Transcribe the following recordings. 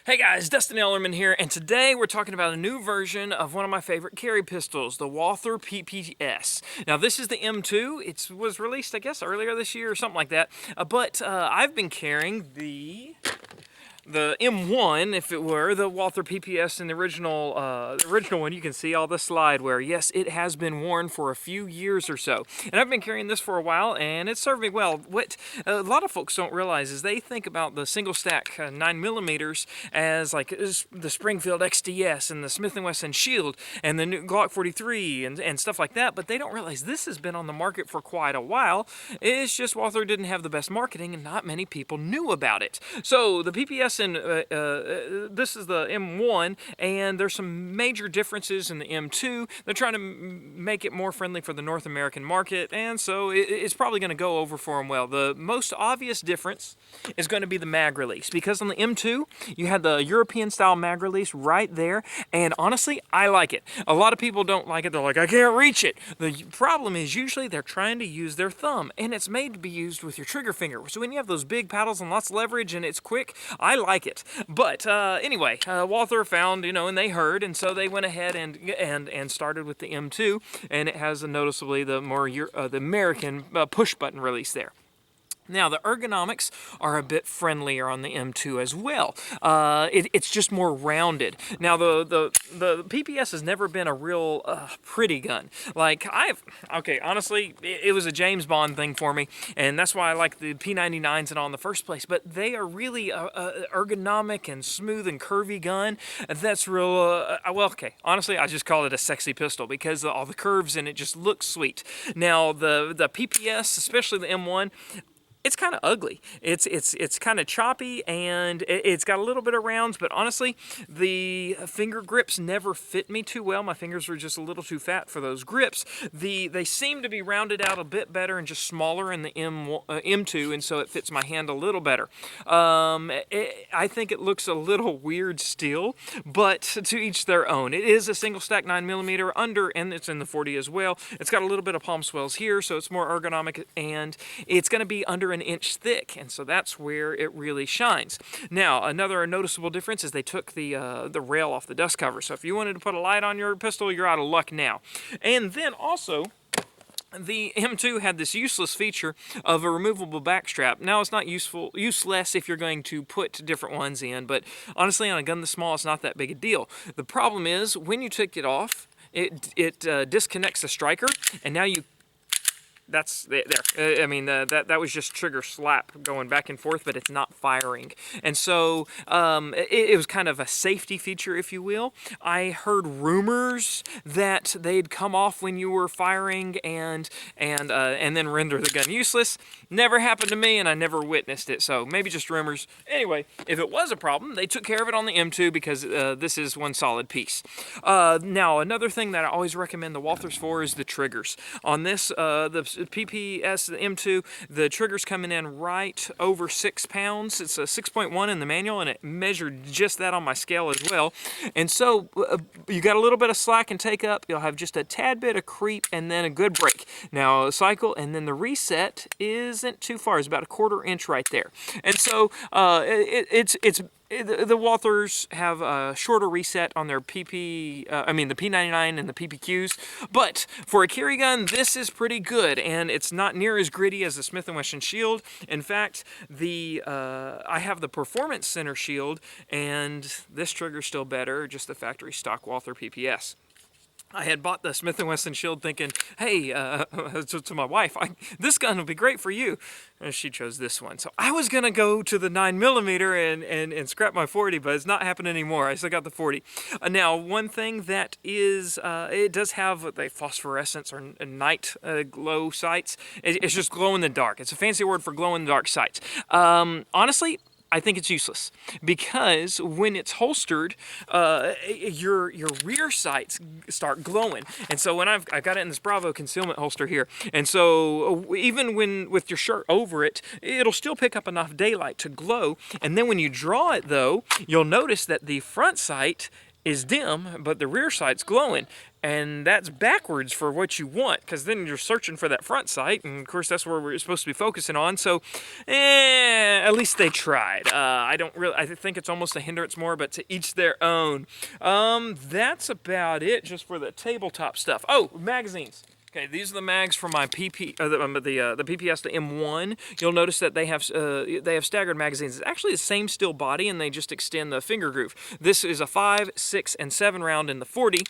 Hey guys, Dustin here, and today we're talking about a new version of one of my favorite carry pistols, the Walther PPS. Now this is the M2. It was released, I guess, earlier this year or something like that, but I've been carrying the M1, if it were, the Walther PPS in the original one. You can see all the slide wear. Yes, it has been worn for a few years or so. And I've been carrying this for a while, and it's served me well. What a lot of folks don't realize is they think about the single stack 9mm as like the Springfield XDS and the Smith & Wesson Shield and the new Glock 43 and stuff like that, but they don't realize this has been on the market for quite a while. It's just Walther didn't have the best marketing, and not many people knew about it. So the PPS and this is the M1, and there's some major differences in the M2. They're trying to make it more friendly for the North American market, and so it's probably going to go over for them well. The most obvious difference is going to be the mag release, because on the M2 you had the European style mag release right there, and honestly I like it. A lot of people don't like it. They're like, I can't reach it. The problem is usually they're trying to use their thumb, and it's made to be used with your trigger finger. So when you have those big paddles and lots of leverage and it's quick, I like it. But anyway, Walther found, and they heard, and so they went ahead and started with the M2, and it has noticeably the more the American push button release there. Now, the ergonomics are a bit friendlier on the M2 as well. It's just more rounded. Now, the PPS has never been a real pretty gun. Like, honestly, it was a James Bond thing for me, and that's why I like the P99s and all in the first place, but they are really a ergonomic and smooth and curvy gun. That's real, honestly, I just call it a sexy pistol because all the curves in it just look sweet. Now, the PPS, especially the M1, it's kind of ugly. It's kind of choppy, and it's got a little bit of rounds, but honestly, the finger grips never fit me too well. My fingers were just a little too fat for those grips. They seem to be rounded out a bit better and just smaller in the M2, and so it fits my hand a little better. I think it looks a little weird still, but to each their own. It is a single stack 9mm under, and it's in the 40 as well. It's got a little bit of palm swells here, so it's more ergonomic, and it's going to be under an inch thick, and so that's where it really shines. Now, another noticeable difference is they took the rail off the dust cover, so if you wanted to put a light on your pistol, you're out of luck now. And then also, the M2 had this useless feature of a removable back strap. Now, it's not useless if you're going to put different ones in, but honestly, on a gun this small, it's not that big a deal. The problem is, when you take it off, it disconnects the striker, and now you that's there. That was just trigger slap going back and forth, but it's not firing. And so it was kind of a safety feature, if you will. I heard rumors that they'd come off when you were firing and then render the gun useless. Never happened to me, and I never witnessed it. So maybe just rumors. Anyway, if it was a problem, they took care of it on the M2 because this is one solid piece. Now, another thing that I always recommend the Walthers for is the triggers. On this, the PPS, the M2, the trigger's coming in right over 6 pounds. It's a 6.1 in the manual, and it measured just that on my scale as well. And so you got a little bit of slack and take up. You'll have just a tad bit of creep and then a good break. Now, cycle, and then the reset isn't too far. It's about a 1/4 inch right there. And so the Walthers have a shorter reset on their the P99 and the PPQs, but for a carry gun, this is pretty good, and it's not near as gritty as the Smith & Wesson Shield. In fact, I have the Performance Center Shield, and this trigger's still better, just the factory stock Walther PPS. I had bought the Smith & Wesson Shield thinking, hey, to my wife, this gun will be great for you. And she chose this one. So I was going to go to the 9mm and scrap my 40, but it's not happening anymore. I still got the 40. Now, one thing that is, it does have the phosphorescence or night glow sights. It's just glow in the dark. It's a fancy word for glow in the dark sights. Honestly, I think it's useless because when it's holstered, your rear sights start glowing. And so when I've got it in this Bravo concealment holster here, and so even with your shirt over it, it'll still pick up enough daylight to glow. And then when you draw it, though, you'll notice that the front sight is dim, but the rear sight's glowing. And that's backwards for what you want, because then you're searching for that front sight, and of course that's where we're supposed to be focusing on. So, at least they tried. I think it's almost a hindrance more, but to each their own. That's about it, just for the tabletop stuff. Oh, magazines. Okay, these are the mags for my the PPS, the M1. You'll notice that they have staggered magazines. It's actually the same steel body, and they just extend the finger groove. This is a 5, 6, and 7 round in the 40.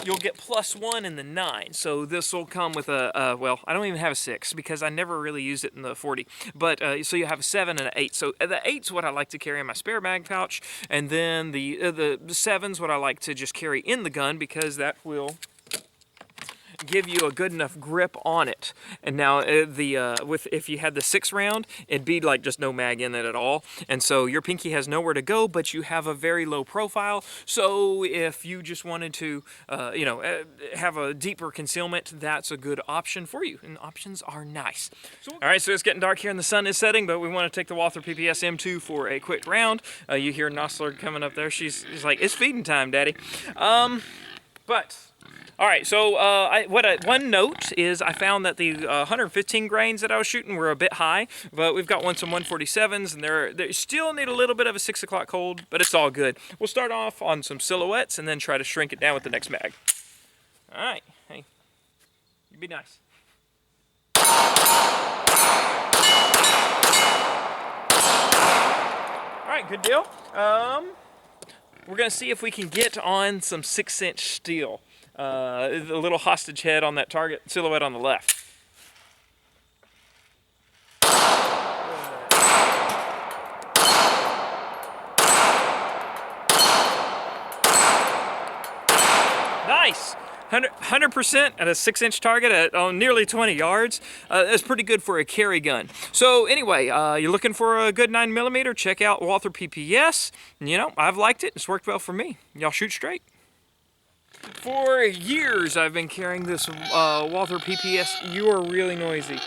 You'll get +1 in the 9. So this will come with well, I don't even have a 6 because I never really used it in the 40. But so you have a 7 and an 8. So the 8's what I like to carry in my spare mag pouch, and then the 7's what I like to just carry in the gun because that will give you a good enough grip on it. And now if you had the 6 round, it'd be like just no mag in it at all, and so your pinky has nowhere to go, but you have a very low profile. So if you just wanted to have a deeper concealment, that's a good option for you, and options are nice. All right, so it's getting dark here and the sun is setting, but we want to take the Walther PPS M2 for a quick round. You hear Nosler coming up there. She's like, it's feeding time, Daddy. All right, so one note is I found that the 115 grains that I was shooting were a bit high, but we've got some 147s, and they still need a little bit of a 6 o'clock hold, but it's all good. We'll start off on some silhouettes and then try to shrink it down with the next mag. All right, hey, you be nice. All right, good deal. We're gonna see if we can get on some 6-inch steel. The little hostage head on that target silhouette on the left. Nice! 100% at a 6-inch target at nearly 20 yards. That's pretty good for a carry gun. So anyway, you're looking for a good 9mm, check out Walther PPS. You know, I've liked it. It's worked well for me. Y'all shoot straight. For years, I've been carrying this Walther PPS. You are really noisy.